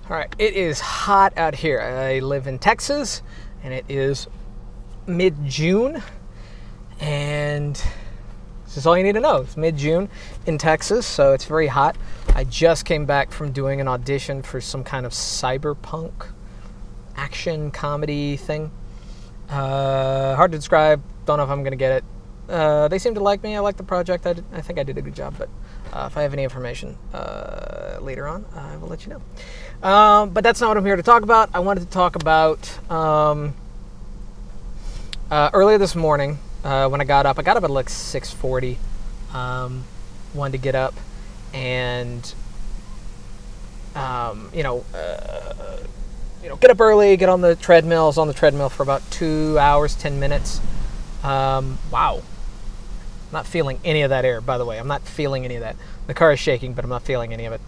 All right, it is hot out here. I live in Texas, and it is mid-June, and this is all you need to know. It's mid-June in Texas, so it's very hot. I just came back from doing an audition for some kind of cyberpunk action comedy thing. Hard to describe. Don't know if I'm going to get it. They seem to like me. I like the project. I think I did a good job, but if I have any information later on, I will let you know. But that's not what I'm here to talk about. I wanted to talk about earlier this morning when I got up. I got up at like 6:40. Wanted to get up and get up early, get on the treadmill. I was on the treadmill for about 2 hours, 10 minutes. Wow. Not feeling any of that air, by the way. I'm not feeling any of that. The car is shaking, but I'm not feeling any of it.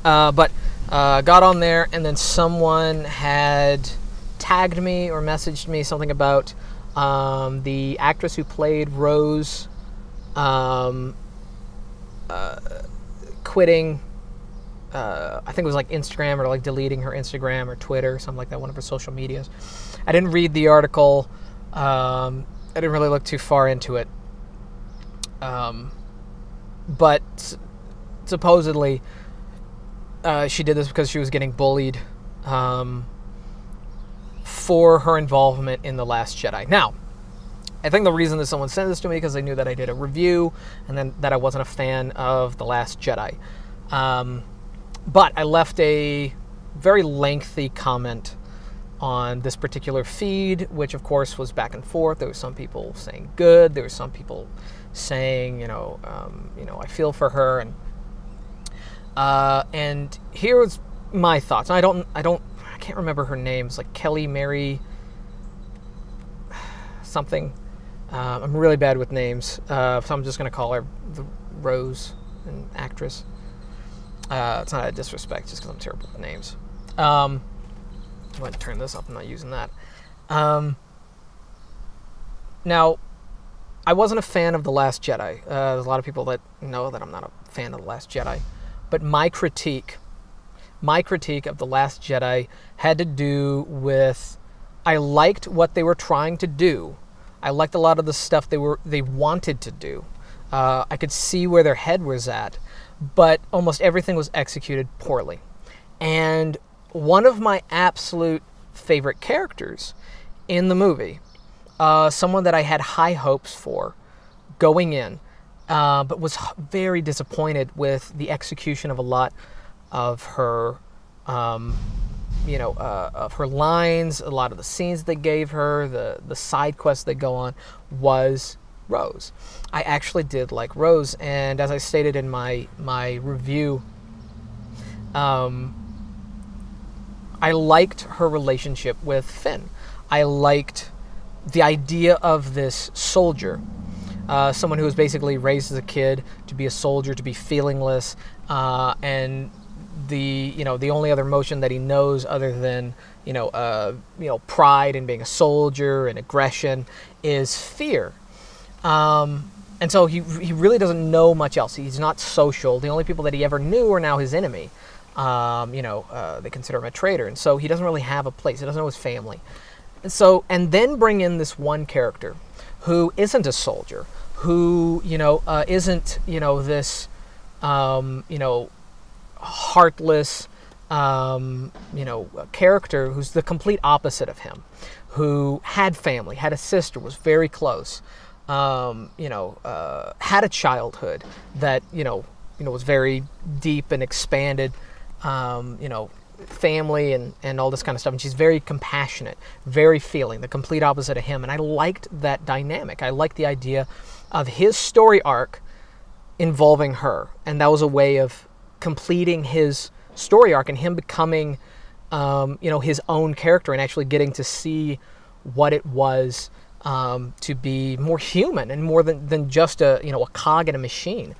But got on there, and then someone had tagged me or messaged me something about the actress who played Rose quitting. I think it was like Instagram, or like deleting her Instagram or Twitter, something like that, one of her social medias. I didn't read the article. I didn't really look too far into it. But supposedly she did this because she was getting bullied for her involvement in The Last Jedi. Now, I think the reason that someone sent this to me because they knew that I did a review and then that I wasn't a fan of The Last Jedi. But I left a very lengthy comment on this particular feed, which of course was back and forth. There were some people saying good. There were some people saying, I feel for her, and here's my thoughts. I can't remember her name. It's like Kelly Mary something. I'm really bad with names, so I'm just gonna call her the Rose, an actress. It's not a disrespect, just because I'm terrible with names. I'm going to turn this up. I'm not using that. Now, I wasn't a fan of The Last Jedi. There's a lot of people that know that I'm not a fan of The Last Jedi. But my critique of The Last Jedi had to do with, I liked what they were trying to do. I liked a lot of the stuff they wanted to do. I could see where their head was at, but almost everything was executed poorly. And one of my absolute favorite characters in the movie, someone that I had high hopes for going in, but was very disappointed with the execution of a lot of her, of her lines, a lot of the scenes they gave her, the side quests they go on, was Rose. I actually did like Rose, and as I stated in my review, I liked her relationship with Finn. I liked the idea of this soldier, someone who was basically raised as a kid to be a soldier, to be feelingless, and the only other emotion that he knows other than pride and being a soldier and aggression is fear. And so he really doesn't know much else. He's not social. The only people that he ever knew are now his enemy. They consider him a traitor, and so he doesn't really have a place. He doesn't know his family. And then bring in this one character who isn't a soldier, who isn't this heartless character who's the complete opposite of him, who had family, had a sister, was very close, had a childhood that was very deep and expanded. Family and all this kind of stuff, and she's very compassionate, very feeling, the complete opposite of him, and I liked that dynamic. I liked the idea of his story arc involving her, and that was a way of completing his story arc and him becoming his own character and actually getting to see what it was to be more human and more than just a cog in a machine.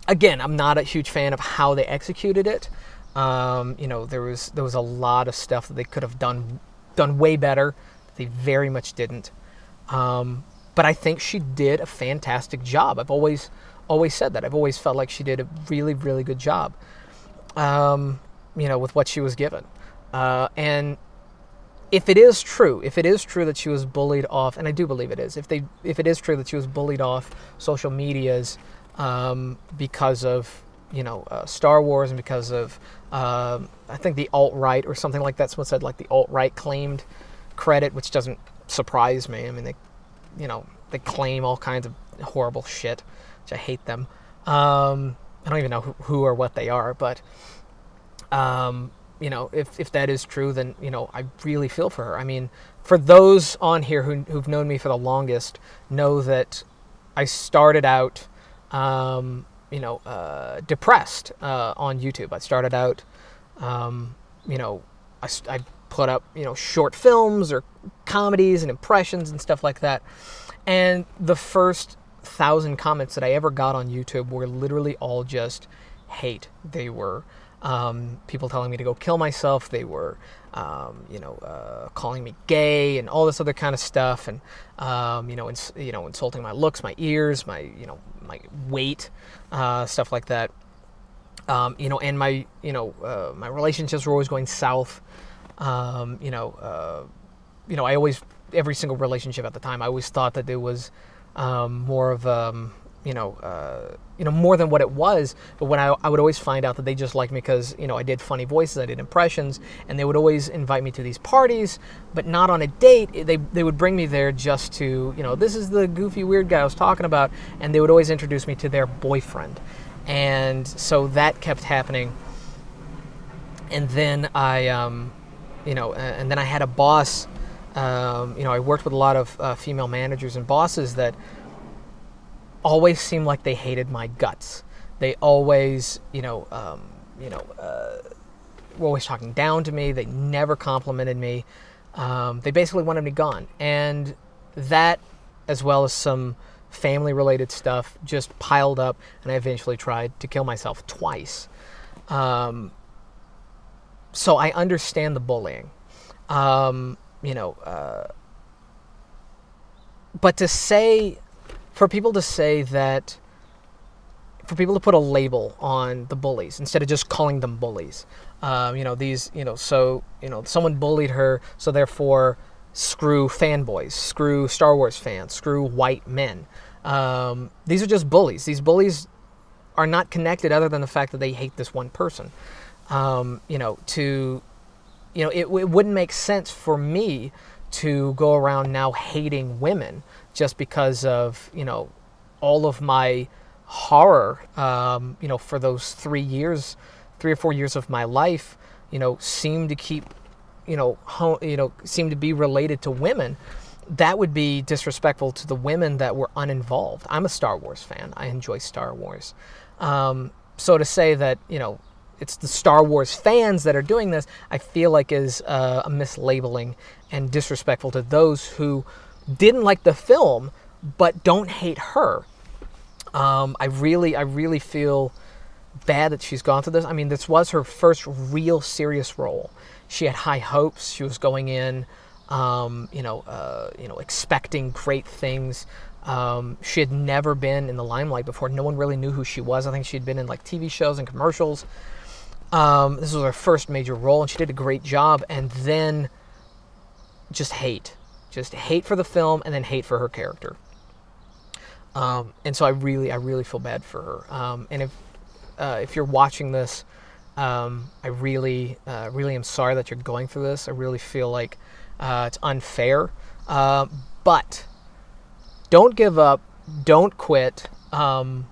Again, I'm not a huge fan of how they executed it. There was a lot of stuff that they could have done way better. They very much didn't. But I think she did a fantastic job. I've always said that. I've always felt like she did a really, really good job. with what she was given. And if it is true that she was bullied off, and I do believe it is, if it is true that she was bullied off social medias because of Star Wars and because of I think the alt-right or something like that. Someone said like the alt-right claimed credit, which doesn't surprise me. I mean, they claim all kinds of horrible shit, which I hate them. I don't even know who or what they are, but if that is true, then I really feel for her. I mean, for those on here who've known me for the longest, know that I started out depressed on YouTube. I started out I put up short films or comedies and impressions and stuff like that, and the first 1,000 comments that I ever got on YouTube were literally all just hate. They were people telling me to go kill myself. They were calling me gay and all this other kind of stuff, and insulting my looks, my ears, my my weight, stuff like that. And my my relationships were always going south. I always, every single relationship at the time, I always thought that it was more of more than what it was. But when I would always find out that they just liked me because I did funny voices, I did impressions, and they would always invite me to these parties, but not on a date. They would bring me there just to this is the goofy weird guy I was talking about, and they would always introduce me to their boyfriend, and so that kept happening. And then I and then I had a boss. I worked with a lot of female managers and bosses that always seemed like they hated my guts. They always, were always talking down to me. They never complimented me. They basically wanted me gone. And that, as well as some family-related stuff, just piled up, and I eventually tried to kill myself twice. So I understand the bullying. But for people to put a label on the bullies instead of just calling them bullies, someone bullied her, so therefore screw fanboys, screw Star Wars fans, screw white men. These are just bullies. These bullies are not connected other than the fact that they hate this one person. It wouldn't make sense for me to go around now hating women just because of, all of my horror, for those 3 or 4 years of my life, seem to keep, seem to be related to women. That would be disrespectful to the women that were uninvolved. I'm a Star Wars fan. I enjoy Star Wars. So to say that, it's the Star Wars fans that are doing this, I feel like is a mislabeling and disrespectful to those who didn't like the film but don't hate her. I really feel bad that she's gone through this. I mean, this was her first real serious role. She had high hopes. She was going in, expecting great things. She had never been in the limelight before. No one really knew who she was. I think she had been in like TV shows and commercials. This was her first major role, and she did a great job. And then just hate for the film, and then hate for her character. And so I really feel bad for her. And if you're watching this, I really am sorry that you're going through this. I really feel like it's unfair. But don't give up. Don't quit. Go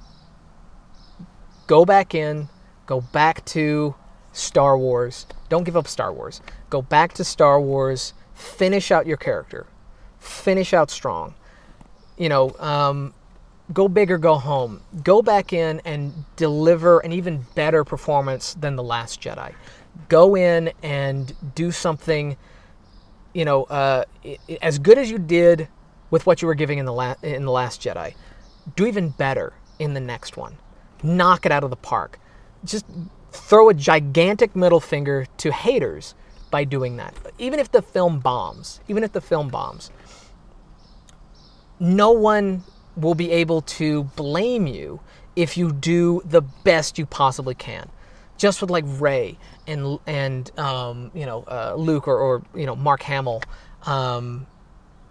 back in. Go back to Star Wars. Don't give up Star Wars. Go back to Star Wars. Finish out your character. Finish out strong. Go big or go home. Go back in and deliver an even better performance than The Last Jedi. Go in and do something, as good as you did with what you were giving in the Last Jedi. Do even better in the next one. Knock it out of the park. Just throw a gigantic middle finger to haters by doing that. Even if the film bombs, no one will be able to blame you if you do the best you possibly can. just with like Ray and Luke or Mark Hamill.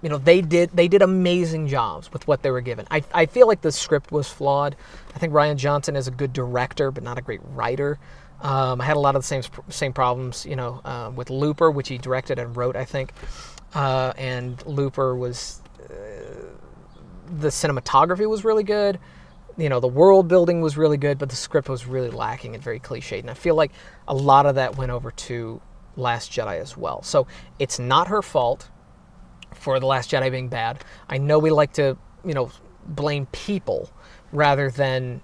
They did amazing jobs with what they were given. I feel like the script was flawed. I think Rian Johnson is a good director, but not a great writer. I had a lot of the same problems, with Looper, which he directed and wrote, I think. And Looper was, the cinematography was really good. The world building was really good, but the script was really lacking and very cliched. And I feel like a lot of that went over to Last Jedi as well. So it's not her fault for The Last Jedi being bad. I know we like to, blame people rather than,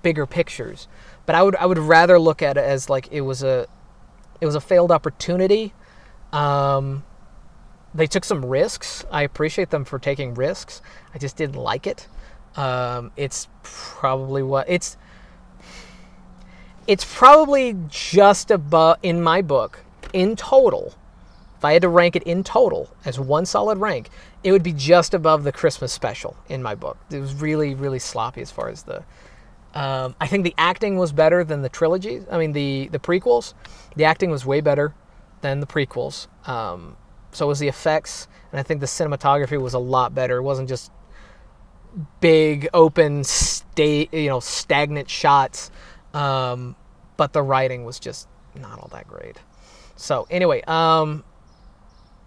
bigger pictures. But I would rather look at it as like it was a failed opportunity. They took some risks. I appreciate them for taking risks. I just didn't like it. It's probably just above, in my book, in total. If I had to rank it in total as one solid rank, it would be just above the Christmas special in my book. It was really, really sloppy as far as the... I think the acting was better than the trilogy. I mean, the prequels. The acting was way better than the prequels. So was the effects, and I think the cinematography was a lot better. It wasn't just big, open, stagnant shots, but the writing was just not all that great. So anyway,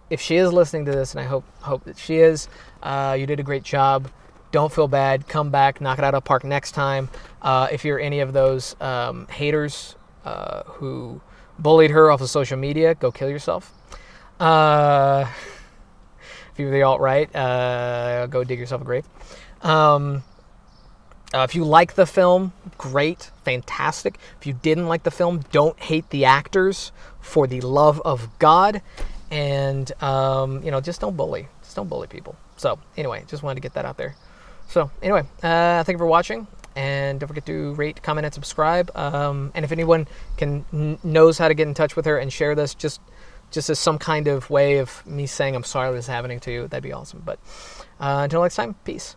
if she is listening to this, and I hope that she is, you did a great job. Don't feel bad. Come back, knock it out of the park next time. If you're any of those haters who bullied her off of social media, go kill yourself. If you're the alt-right, go dig yourself a grave. If you like the film, great, fantastic. If you didn't like the film, don't hate the actors, for the love of God. And, just don't bully. Just don't bully people. So, anyway, just wanted to get that out there. So, anyway, thank you for watching. And don't forget to rate, comment, and subscribe. And if anyone knows how to get in touch with her and share this, just as some kind of way of me saying I'm sorry this is happening to you, that'd be awesome. But until next time, peace.